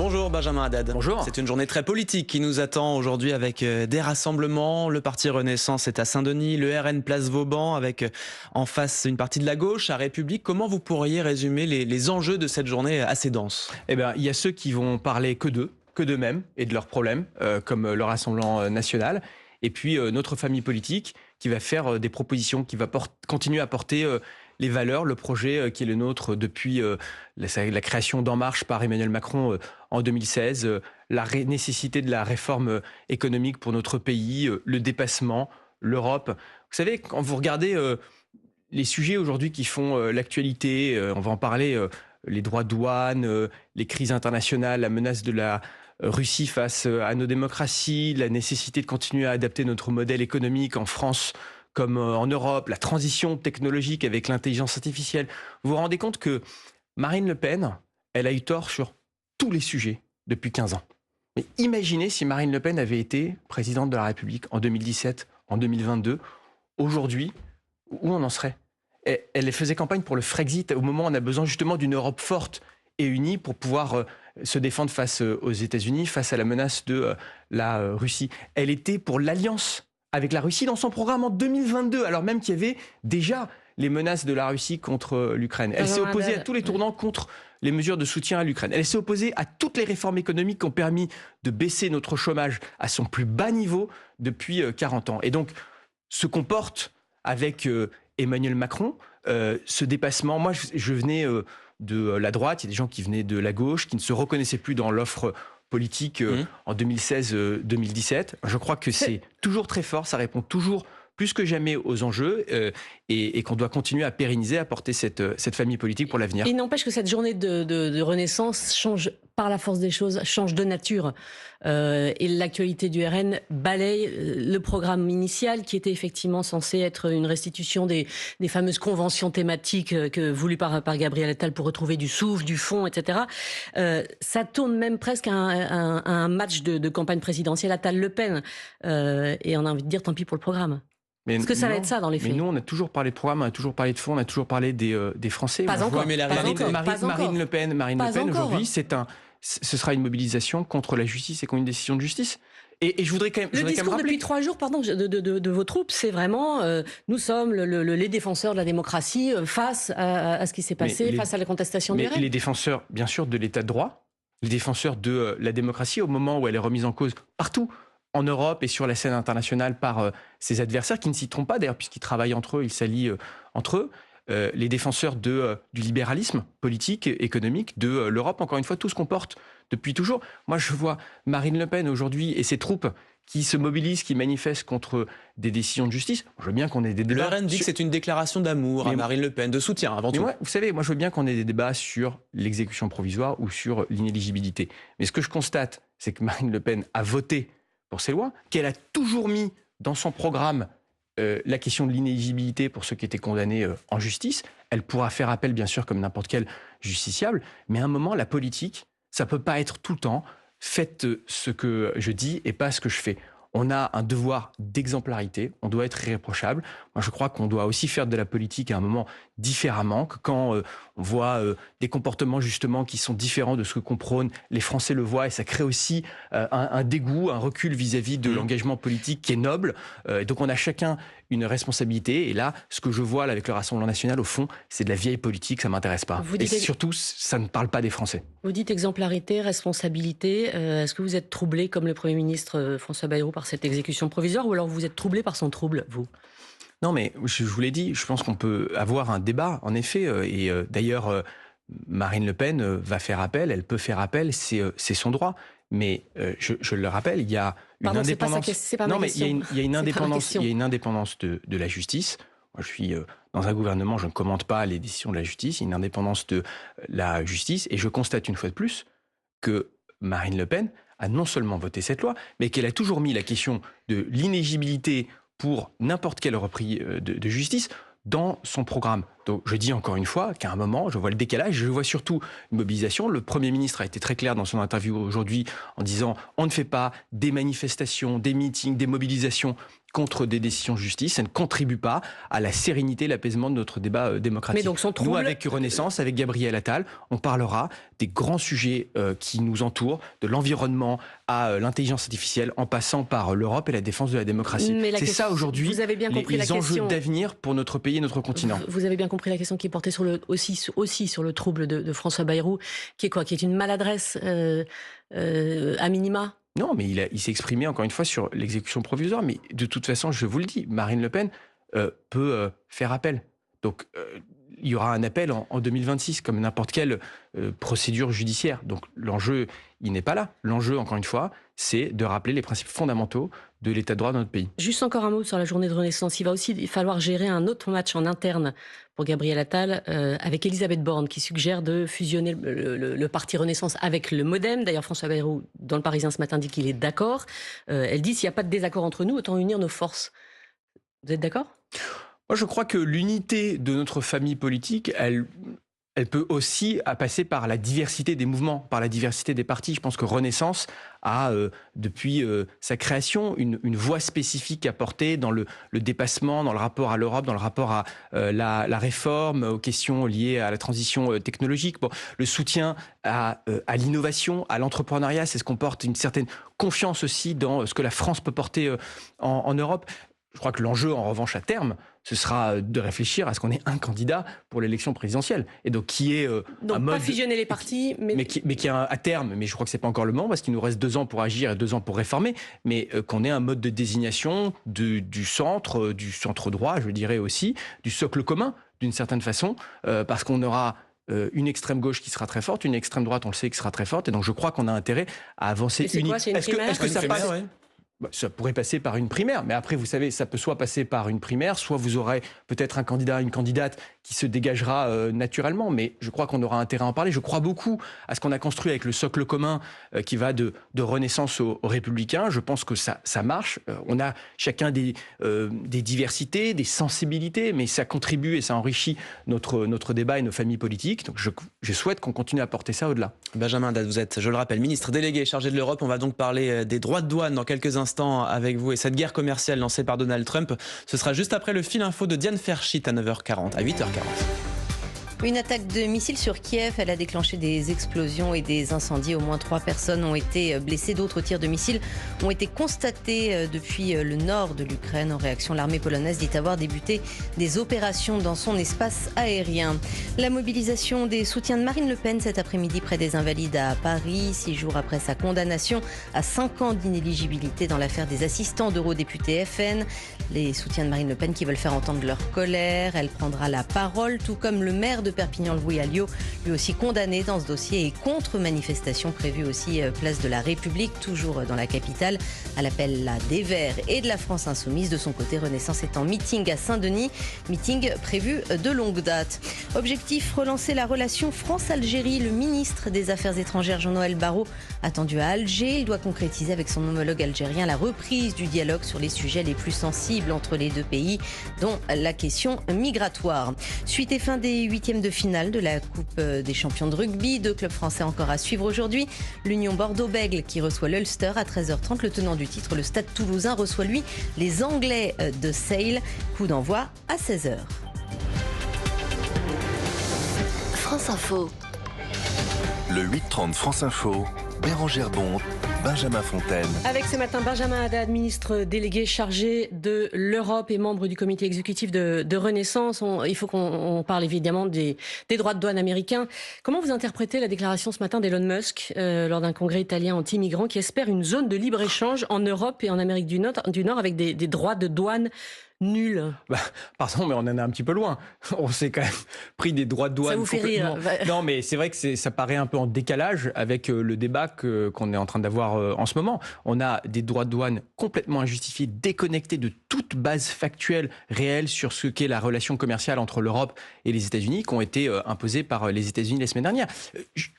Bonjour Benjamin Haddad. Bonjour. C'est une journée très politique qui nous attend aujourd'hui avec des rassemblements. Le parti Renaissance est à Saint-Denis, le RN place Vauban avec en face une partie de la gauche, à République. Comment vous pourriez résumer les enjeux de cette journée assez dense ? Eh bien, il y a ceux qui vont parler que d'eux-mêmes et de leurs problèmes, comme le Rassemblement national. Et puis notre famille politique qui va faire des propositions, qui va continuer à porter les valeurs, le projet qui est le nôtre depuis la création d'En Marche par Emmanuel Macron en 2016, la nécessité de la réforme économique pour notre pays, le dépassement, l'Europe. Vous savez, quand vous regardez les sujets aujourd'hui qui font l'actualité, on va en parler, les droits de douane, les crises internationales, la menace de la Russie face à nos démocraties, la nécessité de continuer à adapter notre modèle économique en France comme en Europe, la transition technologique avec l'intelligence artificielle. Vous vous rendez compte que Marine Le Pen, elle a eu tort sur tous les sujets depuis 15 ans. Mais imaginez si Marine Le Pen avait été présidente de la République en 2017, en 2022, aujourd'hui, où on en serait ? Elle faisait campagne pour le Frexit au moment où on a besoin justement d'une Europe forte et unie pour pouvoir se défendre face aux États-Unis, face à la menace de la Russie. Elle était pour l'alliance avec la Russie dans son programme en 2022, alors même qu'il y avait déjà les menaces de la Russie contre l'Ukraine. Elle s'est opposée à tous les tournants contre les mesures de soutien à l'Ukraine. Elle s'est opposée à toutes les réformes économiques qui ont permis de baisser notre chômage à son plus bas niveau depuis 40 ans. Et donc, ce qu'on porte avec Emmanuel Macron, ce dépassement, moi je venais de la droite, il y a des gens qui venaient de la gauche, qui ne se reconnaissaient plus dans l'offre politique en 2016-2017. Je crois que c'est toujours très fort, ça répond toujours plus que jamais aux enjeux et qu'on doit continuer à pérenniser, à porter cette famille politique pour l'avenir. Il n'empêche que cette journée de renaissance change par la force des choses, change de nature. Et l'actualité du RN balaye le programme initial qui était effectivement censé être une restitution des fameuses conventions thématiques voulues par Gabriel Attal pour retrouver du souffle, du fond, etc. Ça tourne même presque à un match de campagne présidentielle Attal-Le Pen. Et on a envie de dire tant pis pour le programme. Est-ce que ça va être ça dans les faits ? Mais nous, on a toujours parlé de programme, on a toujours parlé de fond, on a toujours parlé des Français. Pas encore. Marine Le Pen aujourd'hui, ce sera une mobilisation contre la justice et contre une décision de justice. Et je voudrais quand même, le discours depuis 3 jours, de vos troupes, c'est vraiment nous sommes les défenseurs de la démocratie face à ce qui s'est passé, face à la contestation du RN. Les défenseurs, bien sûr, de l'état de droit, les défenseurs de la démocratie au moment où elle est remise en cause partout en Europe et sur la scène internationale par ses adversaires qui ne s'y trompent pas d'ailleurs puisqu'ils travaillent entre eux, ils s'allient entre eux. Les défenseurs du libéralisme politique, économique, de l'Europe, encore une fois, tout ce qu'on porte depuis toujours. Moi, je vois Marine Le Pen aujourd'hui et ses troupes qui se mobilisent, qui manifestent contre des décisions de justice. Je veux bien qu'on ait des débats. Le RN dit que c'est une déclaration d'amour à Marine Le Pen, de soutien avant tout. Vous savez, moi je veux bien qu'on ait des débats sur l'exécution provisoire ou sur l'inéligibilité. Mais ce que je constate, c'est que Marine Le Pen a voté pour ces lois, qu'elle a toujours mis dans son programme la question de l'inéligibilité pour ceux qui étaient condamnés en justice. Elle pourra faire appel, bien sûr, comme n'importe quel justiciable, mais à un moment, la politique, ça ne peut pas être tout le temps « faites ce que je dis et pas ce que je fais ». On a un devoir d'exemplarité, on doit être irréprochable. Moi, je crois qu'on doit aussi faire de la politique à un moment différemment, que quand on voit des comportements justement qui sont différents de ce que qu'on prône, les Français le voient et ça crée aussi un dégoût, un recul vis-à-vis de l'engagement politique qui est noble. Donc on a chacun une responsabilité et là, ce que je vois là, avec le Rassemblement national, au fond, c'est de la vieille politique, ça ne m'intéresse pas. Et surtout, ça ne parle pas des Français. Vous dites exemplarité, responsabilité. Est-ce que vous êtes troublé, comme le Premier ministre François Bayrou, par cette exécution provisoire ou alors vous êtes troublé par son trouble, vous ? Non, mais je vous l'ai dit, je pense qu'on peut avoir un débat, en effet. Et d'ailleurs, Marine Le Pen va faire appel, elle peut faire appel, c'est son droit. Mais je le rappelle, il y a une indépendance. Il y a une indépendance de la justice. Moi, je suis dans un gouvernement, je ne commente pas les décisions de la justice. Il y a une indépendance de la justice. Et je constate une fois de plus que Marine Le Pen a non seulement voté cette loi, mais qu'elle a toujours mis la question de l'inéligibilité pour n'importe quel repris de justice dans son programme. Donc je dis encore une fois qu'à un moment, je vois le décalage, je vois surtout une mobilisation. Le Premier ministre a été très clair dans son interview aujourd'hui en disant on ne fait pas des manifestations, des meetings, des mobilisations contre des décisions de justice. Ça ne contribue pas à la sérénité, l'apaisement de notre débat démocratique. Mais donc son trouble... Nous, avec Renaissance, avec Gabriel Attal, on parlera des grands sujets qui nous entourent, de l'environnement à l'intelligence artificielle, en passant par l'Europe et la défense de la démocratie. C'est ça aujourd'hui, les enjeux d'avenir pour notre pays et notre continent. Vous avez bien compris la question qui portait aussi sur le trouble de François Bayrou, qui est quoi? Qui est une maladresse à minima? Non, mais il s'est exprimé encore une fois sur l'exécution provisoire. Mais de toute façon, je vous le dis, Marine Le Pen peut faire appel. Donc, il y aura un appel en 2026, comme n'importe quelle procédure judiciaire. Donc, l'enjeu, il n'est pas là. L'enjeu, encore une fois, c'est de rappeler les principes fondamentaux de l'état de droit dans notre pays. Juste encore un mot sur la journée de Renaissance. Il va aussi falloir gérer un autre match en interne pour Gabriel Attal avec Elisabeth Borne, qui suggère de fusionner le parti Renaissance avec le MoDem. D'ailleurs, François Bayrou, dans le Parisien ce matin, dit qu'il est d'accord. Elle dit, s'il n'y a pas de désaccord entre nous, autant unir nos forces. Vous êtes d'accord ? Moi, je crois que l'unité de notre famille politique, elle peut aussi passer par la diversité des mouvements, par la diversité des partis. Je pense que Renaissance a, depuis sa création, une voix spécifique à porter dans le dépassement, dans le rapport à l'Europe, dans le rapport à la réforme, aux questions liées à la transition technologique. Bon, le soutien à l'innovation, à l'entrepreneuriat, c'est ce qu'on porte, une certaine confiance aussi dans ce que la France peut porter en Europe. Je crois que l'enjeu, en revanche, à terme, ce sera de réfléchir à ce qu'on ait un candidat pour l'élection présidentielle. Et donc, qui est donc un mode... pas fusionner les partis, mais qui a à terme, mais je crois que c'est pas encore le moment, parce qu'il nous reste 2 ans pour agir et 2 ans pour réformer, mais qu'on ait un mode de désignation du centre droit, je dirais aussi, du socle commun, d'une certaine façon, parce qu'on aura... une extrême gauche qui sera très forte, une extrême droite, on le sait, qui sera très forte, et donc je crois qu'on a intérêt à avancer uniquement. Est-ce que ça passe? Ça pourrait passer par une primaire, mais après, vous savez, ça peut soit passer par une primaire, soit vous aurez peut-être un candidat, une candidate qui se dégagera naturellement, mais je crois qu'on aura intérêt à en parler. Je crois beaucoup à ce qu'on a construit avec le socle commun qui va de Renaissance aux Républicains. Je pense que ça marche. On a chacun des diversités, des sensibilités, mais ça contribue et ça enrichit notre débat et nos familles politiques. Donc je souhaite qu'on continue à porter ça au-delà. Benjamin Haddad, vous êtes, je le rappelle, ministre délégué chargé de l'Europe. On va donc parler des droits de douane dans quelques instants avec vous et cette guerre commerciale lancée par Donald Trump. Ce sera juste après le fil info de Diane Ferchit à 9h40, à 8h40. Une attaque de missile sur Kiev, elle a déclenché des explosions et des incendies. Au moins 3 personnes ont été blessées. D'autres tirs de missiles ont été constatés depuis le nord de l'Ukraine. En réaction, l'armée polonaise dit avoir débuté des opérations dans son espace aérien. La mobilisation des soutiens de Marine Le Pen cet après-midi près des Invalides à Paris, 6 jours après sa condamnation à 5 ans d'inéligibilité dans l'affaire des assistants d'eurodéputés FN. Les soutiens de Marine Le Pen qui veulent faire entendre leur colère. Elle prendra la parole, tout comme le maire de Perpignan-le-Louis Alliot, lui aussi condamné dans ce dossier, et contre-manifestation prévue aussi place de la République, toujours dans la capitale, à l'appel des Verts et de la France Insoumise. De son côté, Renaissance est en meeting à Saint-Denis, meeting prévu de longue date. Objectif, relancer la relation France-Algérie. Le ministre des Affaires étrangères, Jean-Noël Barrot, attendu à Alger. Il doit concrétiser avec son homologue algérien la reprise du dialogue sur les sujets les plus sensibles entre les deux pays, dont la question migratoire. Suite et fin des 8e de finale de la Coupe des champions de rugby. 2 clubs français encore à suivre aujourd'hui. L'Union Bordeaux-Bègles qui reçoit l'Ulster à 13h30. Le tenant du titre, le Stade Toulousain, reçoit lui les Anglais de Sale. Coup d'envoi à 16h. France Info. Le 8h30 France Info, Bérangère Bonte, Benjamin Fontaine. Avec ce matin Benjamin Haddad, ministre délégué chargé de l'Europe et membre du comité exécutif de Renaissance. Il faut qu'on parle évidemment des droits de douane américains. Comment vous interprétez la déclaration ce matin d'Elon Musk lors d'un congrès italien anti-migrants qui espère une zone de libre-échange en Europe et en Amérique du Nord avec des droits de douane nuls? Pardon, mais on en est un petit peu loin. On s'est quand même pris des droits de douane. Ça vous fait rire? Non, mais c'est vrai que ça paraît un peu en décalage avec le débat qu'on est en train d'avoir en ce moment. On a des droits de douane complètement injustifiés, déconnectés de toute base factuelle réelle sur ce qu'est la relation commerciale entre l'Europe et les États-Unis, qui ont été imposés par les États-Unis la semaine dernière.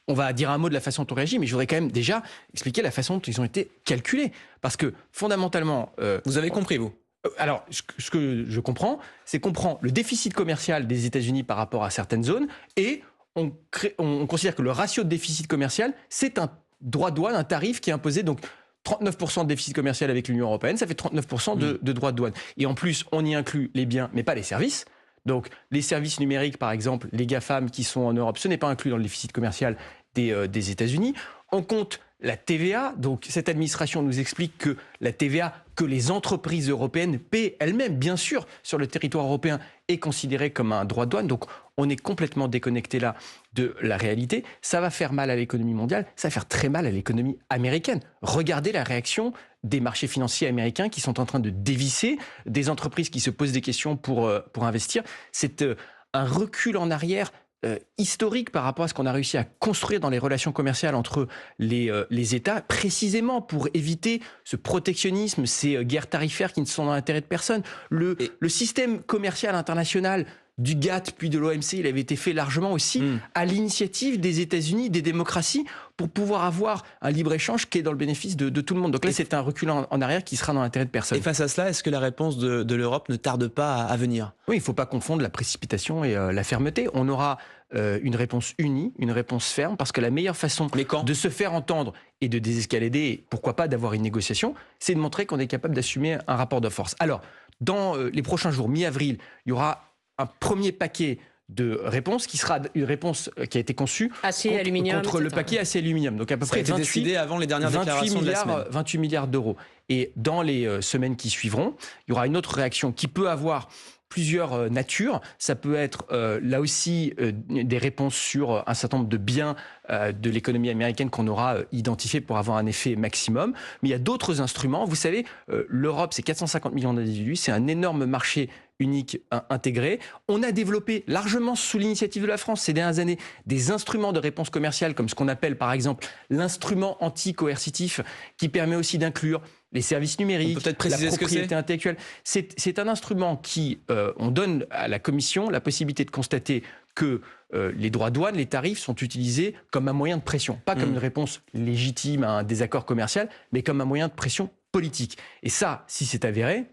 On va dire un mot de la façon dont on réagit, mais je voudrais quand même déjà expliquer la façon dont ils ont été calculés. Parce que fondamentalement... Vous avez compris, vous? Alors, ce que je comprends, c'est qu'on prend le déficit commercial des États-Unis par rapport à certaines zones et on considère que le ratio de déficit commercial, c'est un droit de douane, un tarif qui est imposé donc 39% de déficit commercial avec l'Union européenne, ça fait 39% de droits de douane. Et en plus, on y inclut les biens, mais pas les services. Donc, les services numériques, par exemple, les GAFAM qui sont en Europe, ce n'est pas inclus dans le déficit commercial des États-Unis. On compte la TVA. Donc, cette administration nous explique que la TVA que les entreprises européennes paient elles-mêmes, bien sûr, sur le territoire européen, est considérée comme un droit de douane. Donc, on est complètement déconnecté là de la réalité. Ça va faire mal à l'économie mondiale, ça va faire très mal à l'économie américaine. Regardez la réaction des marchés financiers américains qui sont en train de dévisser, des entreprises qui se posent des questions pour investir. C'est un recul en arrière historique par rapport à ce qu'on a réussi à construire dans les relations commerciales entre les États, précisément pour éviter ce protectionnisme, ces guerres tarifaires qui ne sont dans l'intérêt de personne. Le système commercial international du GATT puis de l'OMC, il avait été fait largement aussi à l'initiative des États-Unis, des démocraties, pour pouvoir avoir un libre-échange qui est dans le bénéfice de tout le monde. Donc là, c'est un recul en arrière qui sera dans l'intérêt de personne. Et face à cela, est-ce que la réponse de l'Europe ne tarde pas à venir ? Oui, il ne faut pas confondre la précipitation et la fermeté. On aura une réponse unie, une réponse ferme, parce que la meilleure façon de se faire entendre et de désescalader, et pourquoi pas d'avoir une négociation, c'est de montrer qu'on est capable d'assumer un rapport de force. Alors, dans les prochains jours, mi-avril, il y aura un premier paquet de réponses qui sera une réponse qui a été conçue contre le paquet acier-aluminium. Donc à peu près 28, décidé avant les dernières déclarations de la semaine. 28 milliards d'euros. Et dans les semaines qui suivront, il y aura une autre réaction qui peut avoir plusieurs natures. Ça peut être là aussi des réponses sur un certain nombre de biens de l'économie américaine qu'on aura identifiés pour avoir un effet maximum. Mais il y a d'autres instruments. Vous savez, l'Europe, c'est 450 millions d'individus. C'est un énorme marché unique intégré. On a développé largement sous l'initiative de la France ces dernières années des instruments de réponse commerciale comme ce qu'on appelle par exemple l'instrument anti-coercitif qui permet aussi d'inclure les services numériques, la propriété intellectuelle. C'est un instrument qui, on donne à la Commission la possibilité de constater que les droits de douane, les tarifs sont utilisés comme un moyen de pression, pas comme une réponse légitime à un désaccord commercial, mais comme un moyen de pression politique. Et ça, si c'est avéré,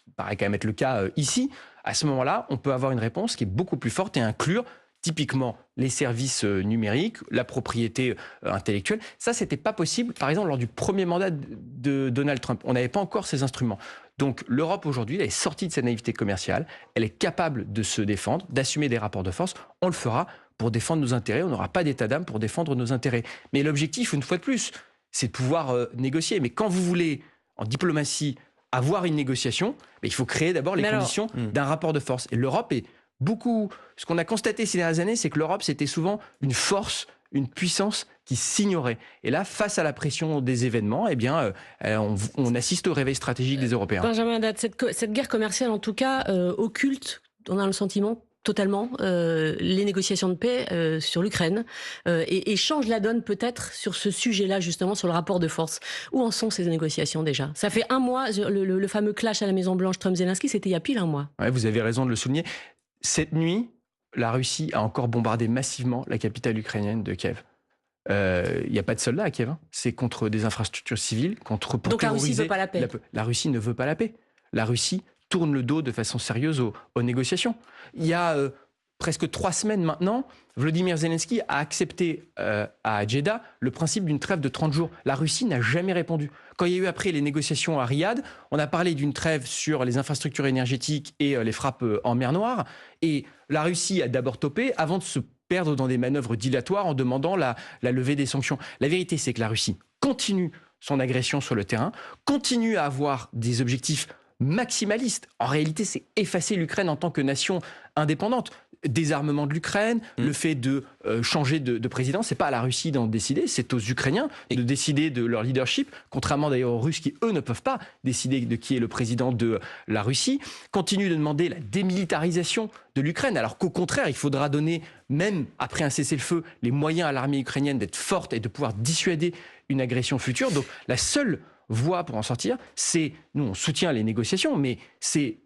il paraît quand même être le cas ici, à ce moment-là, on peut avoir une réponse qui est beaucoup plus forte et inclure typiquement les services numériques, la propriété intellectuelle. Ça, c'était pas possible, par exemple, lors du premier mandat de Donald Trump. On n'avait pas encore ces instruments. Donc l'Europe aujourd'hui, elle est sortie de sa naïveté commerciale, elle est capable de se défendre, d'assumer des rapports de force. On le fera pour défendre nos intérêts. On n'aura pas d'état d'âme pour défendre nos intérêts. Mais l'objectif, une fois de plus, c'est de pouvoir négocier. Mais quand vous voulez, en diplomatie, avoir une négociation, il faut créer d'abord les conditions d'un rapport de force. Et l'Europe est beaucoup... Ce qu'on a constaté ces dernières années, c'est que l'Europe, c'était souvent une force, une puissance qui s'ignorait. Et là, face à la pression des événements, eh bien, on assiste au réveil stratégique des Européens. Benjamin Haddad, cette guerre commerciale, en tout cas, occulte, on a le sentiment, totalement les négociations de paix sur l'Ukraine et change la donne peut-être sur ce sujet-là, justement, sur le rapport de force. Où en sont ces négociations déjà ? Ça fait un mois, le fameux clash à la Maison-Blanche Trump-Zelensky, c'était il y a pile un mois. Ouais, vous avez raison de le souligner. Cette nuit, la Russie a encore bombardé massivement la capitale ukrainienne de Kiev. Il n'y a pas de soldats à Kiev. Hein. C'est contre des infrastructures civiles, pour Donc la Russie ne veut pas la paix. La Russie ne veut pas la paix. La Russie tourne le dos de façon sérieuse aux négociations. Il y a presque 3 semaines maintenant, Volodymyr Zelensky a accepté à Jeddah le principe d'une trêve de 30 jours. La Russie n'a jamais répondu. Quand il y a eu après les négociations à Riyad, on a parlé d'une trêve sur les infrastructures énergétiques et les frappes en mer Noire. Et la Russie a d'abord topé avant de se perdre dans des manœuvres dilatoires en demandant la levée des sanctions. La vérité, c'est que la Russie continue son agression sur le terrain, continue à avoir des objectifs maximalistes. En réalité, c'est effacer l'Ukraine en tant que nation indépendante. Désarmement de l'Ukraine, le fait de changer de président, c'est pas à la Russie d'en décider, c'est aux Ukrainiens de décider de leur leadership, contrairement d'ailleurs aux Russes qui, eux, ne peuvent pas décider de qui est le président de la Russie. Continue de demander la démilitarisation de l'Ukraine, alors qu'au contraire, il faudra donner, même après un cessez-le-feu, les moyens à l'armée ukrainienne d'être forte et de pouvoir dissuader une agression future. Donc la seule voie pour en sortir, c'est, nous on soutient les négociations, mais c'est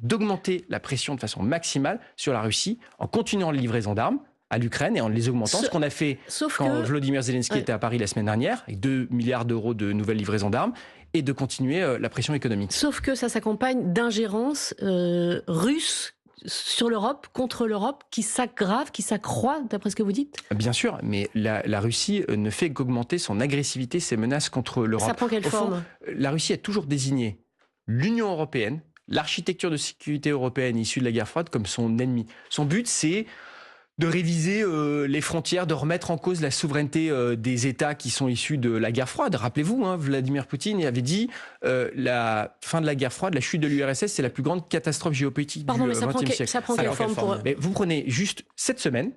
d'augmenter la pression de façon maximale sur la Russie en continuant les livraisons d'armes à l'Ukraine et en les augmentant, ce qu'on a fait quand Volodymyr Zelensky était à Paris la semaine dernière, avec 2 milliards d'euros de nouvelles livraisons d'armes, et de continuer la pression économique. Sauf que ça s'accompagne d'ingérences russes sur l'Europe, contre l'Europe, qui s'aggrave, qui s'accroît, d'après ce que vous dites? Bien sûr, mais la Russie ne fait qu'augmenter son agressivité, ses menaces contre l'Europe. Ça prend quelle forme? La Russie a toujours désigné l'Union européenne, l'architecture de sécurité européenne issue de la guerre froide, comme son ennemi. Son but, c'est de réviser les frontières, de remettre en cause la souveraineté des États qui sont issus de la guerre froide. Rappelez-vous, Vladimir Poutine avait dit la fin de la guerre froide, la chute de l'URSS, c'est la plus grande catastrophe géopolitique du XXe siècle. Ça prend quelle forme Mais vous prenez juste cette semaine,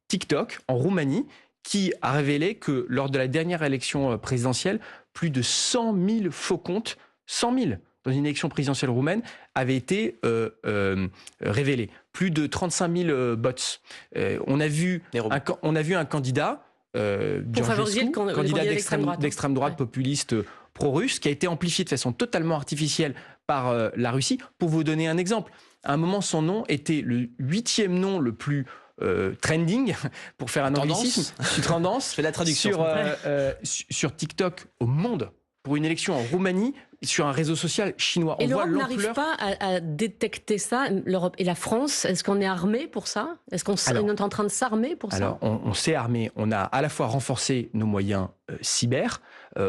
TikTok, en Roumanie, qui a révélé que lors de la dernière élection présidentielle, plus de 100 000 faux comptes, 100 000, dans une élection présidentielle roumaine, avaient été révélés. Plus de 35 000 bots. On a vu un candidat, Georgescu, candidat d'extrême droite populiste pro-russe, qui a été amplifié de façon totalement artificielle par la Russie. Pour vous donner un exemple, à un moment, son nom était le 8e nom le plus trending, pour faire un anglicisme, tendance, je fais la traduction. sur TikTok au monde, pour une élection en Roumanie, sur un réseau social chinois. Et l'Europe n'arrive pas à détecter ça, l'Europe et la France. Est-ce qu'on est armé pour ça? Est-ce qu'on est en train de s'armer pour ça? Alors, on s'est armé. On a à la fois renforcé nos moyens cyber,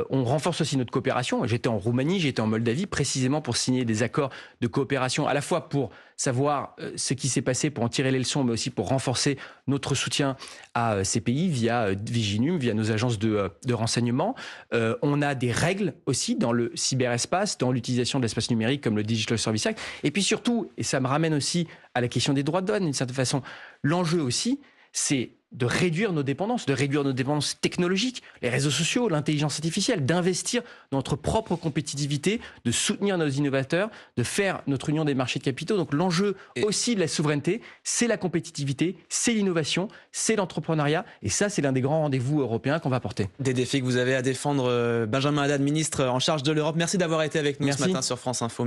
on renforce aussi notre coopération. J'étais en Roumanie, j'étais en Moldavie, précisément pour signer des accords de coopération, à la fois pour savoir ce qui s'est passé, pour en tirer les leçons, mais aussi pour renforcer notre soutien à ces pays via Viginum, via nos agences de renseignement. On a des règles aussi dans le cyberespace, dans l'utilisation de l'espace numérique comme le Digital Services Act. Et puis surtout, et ça me ramène aussi à la question des droits de douane d'une certaine façon, l'enjeu aussi, c'est de réduire nos dépendances technologiques, les réseaux sociaux, l'intelligence artificielle, d'investir dans notre propre compétitivité, de soutenir nos innovateurs, de faire notre union des marchés de capitaux. Donc l'enjeu aussi de la souveraineté, c'est la compétitivité, c'est l'innovation, c'est l'entrepreneuriat. Et ça, c'est l'un des grands rendez-vous européens qu'on va porter. Des défis que vous avez à défendre. Benjamin Haddad, ministre en charge de l'Europe. Merci d'avoir été avec nous ce matin sur France Info.